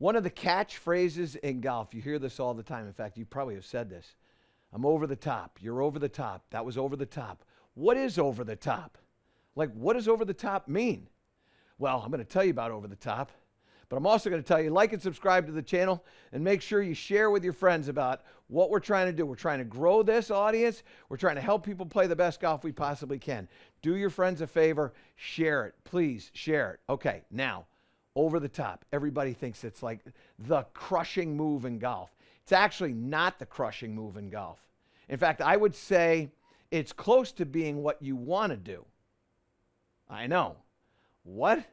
One of the catchphrases in golf, you hear this all the time. In fact, you probably have said this. I'm over the top. You're over the top. That was over the top. What is over the top? Like, what does over the top mean? Well, I'm going to tell you about over the top, but I'm also going to tell you, like and subscribe to the channel and make sure you share with your friends about what we're trying to do. We're trying to grow this audience. We're trying to help people play the best golf we possibly can. Do your friends a favor. Share it. Please share it. Okay, now, over the top. Everybody thinks it's like the crushing move in golf. It's actually not the crushing move in golf. In fact, I would say it's close to being what you want to do. I know. What?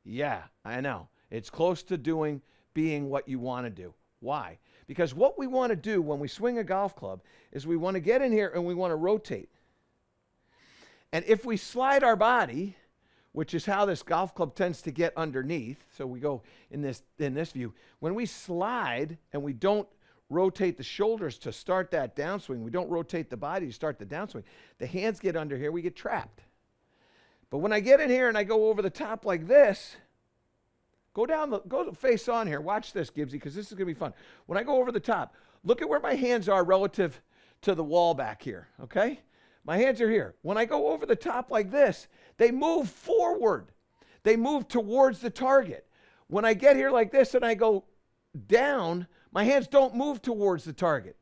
Yeah, I know. It's close to being what you want to do. Why? Because what we want to do when we swing a golf club is we want to get in here and we want to rotate. And if we slide our body, which is how this golf club tends to get underneath, so we go in this view, when we slide and we don't rotate the shoulders to start that downswing, we don't rotate the body to start the downswing, the hands get under here, we get trapped. But when I get in here and I go over the top like this, go face on here. Watch this, Gibbsy, because this is going to be fun. When I go over the top, look at where my hands are relative to the wall back here, okay? My hands are here. When I go over the top like this, they move forward. They move towards the target. When I get here like this and I go down, my hands don't move towards the target.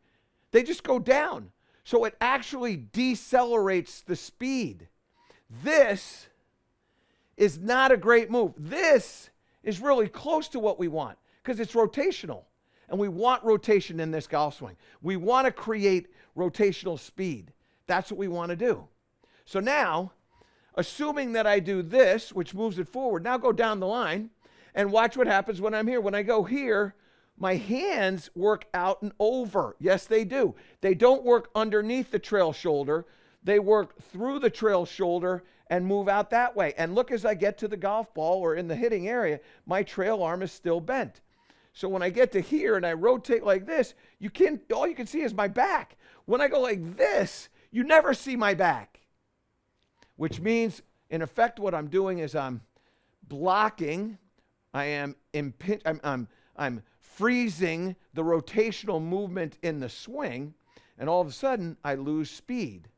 They just go down. So it actually decelerates the speed. This is not a great move. This is really close to what we want because it's rotational. And we want rotation in this golf swing. We want to create rotational speed. That's what we want to do. So now, assuming that I do this, which moves it forward, now go down the line and watch what happens when I'm here. When I go here, my hands work out and over. Yes, they do. They don't work underneath the trail shoulder. They work through the trail shoulder and move out that way. And look, as I get to the golf ball or in the hitting area, my trail arm is still bent. So when I get to here and I rotate like this, all you can see is my back. When I go like this, you never see my back. Which means, in effect, what I'm doing is I'm blocking, I'm freezing the rotational movement in the swing, and all of a sudden, I lose speed.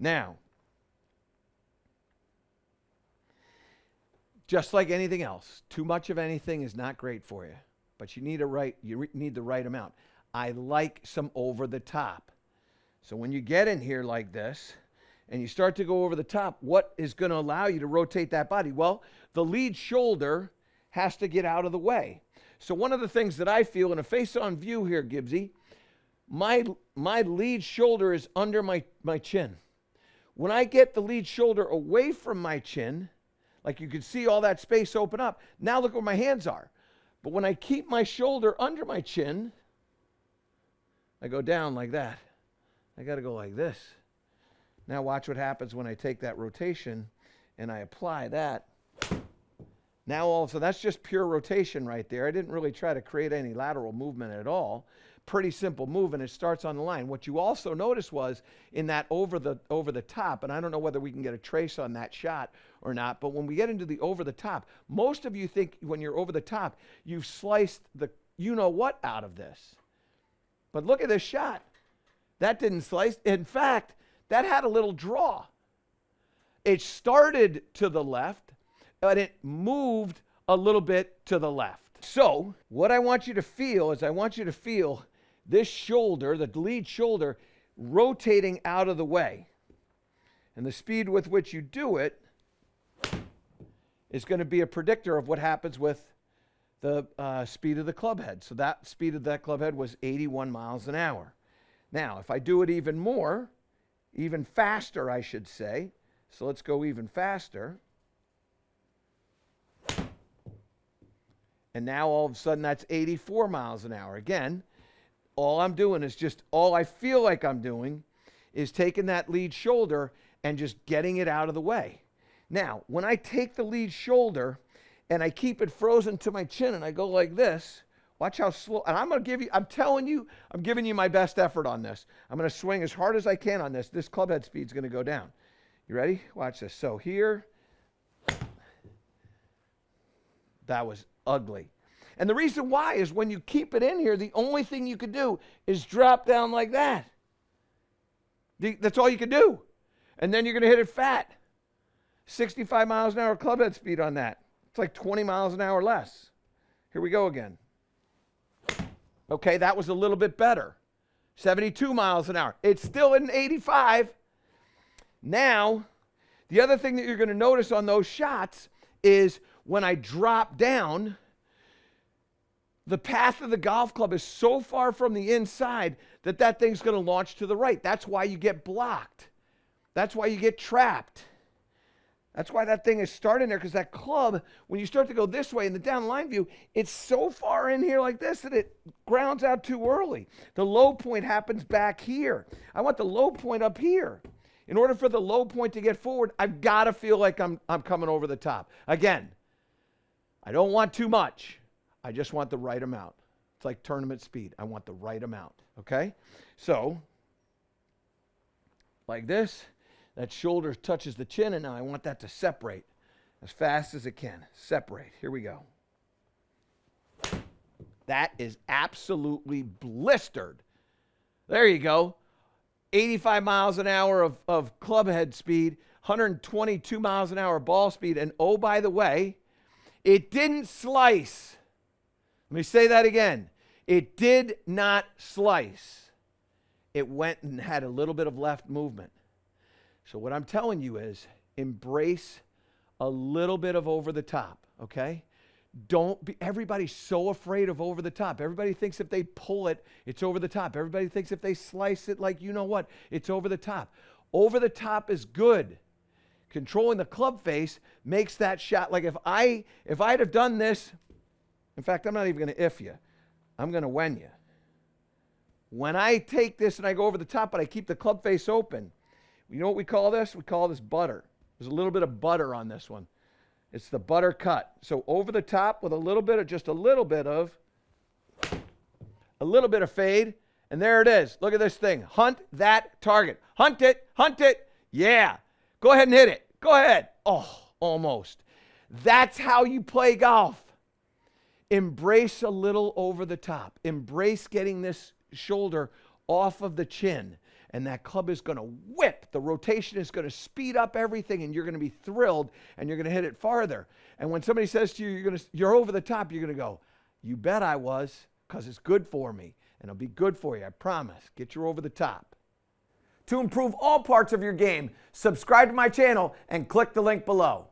Now, just like anything else, too much of anything is not great for you, but you need the right amount. I like some over the top. So when you get in here like this, and you start to go over the top, what is going to allow you to rotate that body? Well, the lead shoulder has to get out of the way. So one of the things that I feel in a face-on view here, Gibbsy, my lead shoulder is under my chin. When I get the lead shoulder away from my chin, like you can see all that space open up, now look where my hands are. But when I keep my shoulder under my chin, I go down like that. I got to go like this. Now watch what happens when I take that rotation and I apply that. Now all of a sudden, that's just pure rotation right there. I didn't really try to create any lateral movement at all. Pretty simple move, and it starts on the line. What you also noticed was in that over the top, and I don't know whether we can get a trace on that shot or not, but when we get into the over the top, most of you think when you're over the top, you've sliced the you-know-what out of this. But look at this shot. That didn't slice. In fact, that had a little draw. It started to the left, but it moved a little bit to the left. So what I want you to feel is I want you to feel this shoulder, the lead shoulder, rotating out of the way. And the speed with which you do it is going to be a predictor of what happens with the speed of the club head. So that speed of that club head was 81 miles an hour. Now, if I do it even more, even faster, I should say. So let's go even faster. And now all of a sudden that's 84 miles an hour. Again, all I'm doing is all I feel like I'm doing is taking that lead shoulder and just getting it out of the way. Now, when I take the lead shoulder and I keep it frozen to my chin and I go like this, watch how slow, and I'm telling you, I'm giving you my best effort on this. I'm going to swing as hard as I can on this. This club head speed's going to go down. You ready? Watch this. So here, that was ugly. And the reason why is when you keep it in here, the only thing you could do is drop down like that. That's all you can do. And then you're going to hit it fat. 65 miles an hour club head speed on that. It's like 20 miles an hour less. Here we go again. Okay, that was a little bit better. 72 miles an hour. It's still in 85. Now, the other thing that you're going to notice on those shots is when I drop down, the path of the golf club is so far from the inside that that thing's going to launch to the right. That's why you get blocked. That's why you get trapped. That's why that thing is starting there, because that club, when you start to go this way in the down line view, it's so far in here like this that it grounds out too early. The low point happens back here. I want the low point up here. In order for the low point to get forward, I've got to feel like I'm coming over the top. Again, I don't want too much. I just want the right amount. It's like tournament speed. I want the right amount, okay? So, like this. That shoulder touches the chin, and now I want that to separate as fast as it can. Separate. Here we go. That is absolutely blistered. There you go. 85 miles an hour of club head speed, 122 miles an hour ball speed, and oh, by the way, it didn't slice. Let me say that again. It did not slice. It went and had a little bit of left movement. So what I'm telling you is embrace a little bit of over the top, okay? Don't be, everybody's so afraid of over the top. Everybody thinks if they pull it, it's over the top. Everybody thinks if they slice it like you know what, it's over the top. Over the top is good. Controlling the club face makes that shot, like if I'd have done this, in fact, I'm not even going to if you. I'm going to when you. When I take this and I go over the top, but I keep the club face open, you know what we call this? We call this butter. There's a little bit of butter on this one. It's the butter cut. So over the top with a little bit of, just a little bit of fade. And there it is. Look at this thing. Hunt that target. Hunt it. Hunt it. Yeah. Go ahead and hit it. Go ahead. Oh, almost. That's how you play golf. Embrace a little over the top. Embrace getting this shoulder off of the chin. And that club is going to whip. The rotation is going to speed up everything, and you're going to be thrilled, and you're going to hit it farther. And when somebody says to you, you're over the top, you're going to go, you bet I was, because it's good for me. And it'll be good for you, I promise. Get your over the top. To improve all parts of your game, subscribe to my channel and click the link below.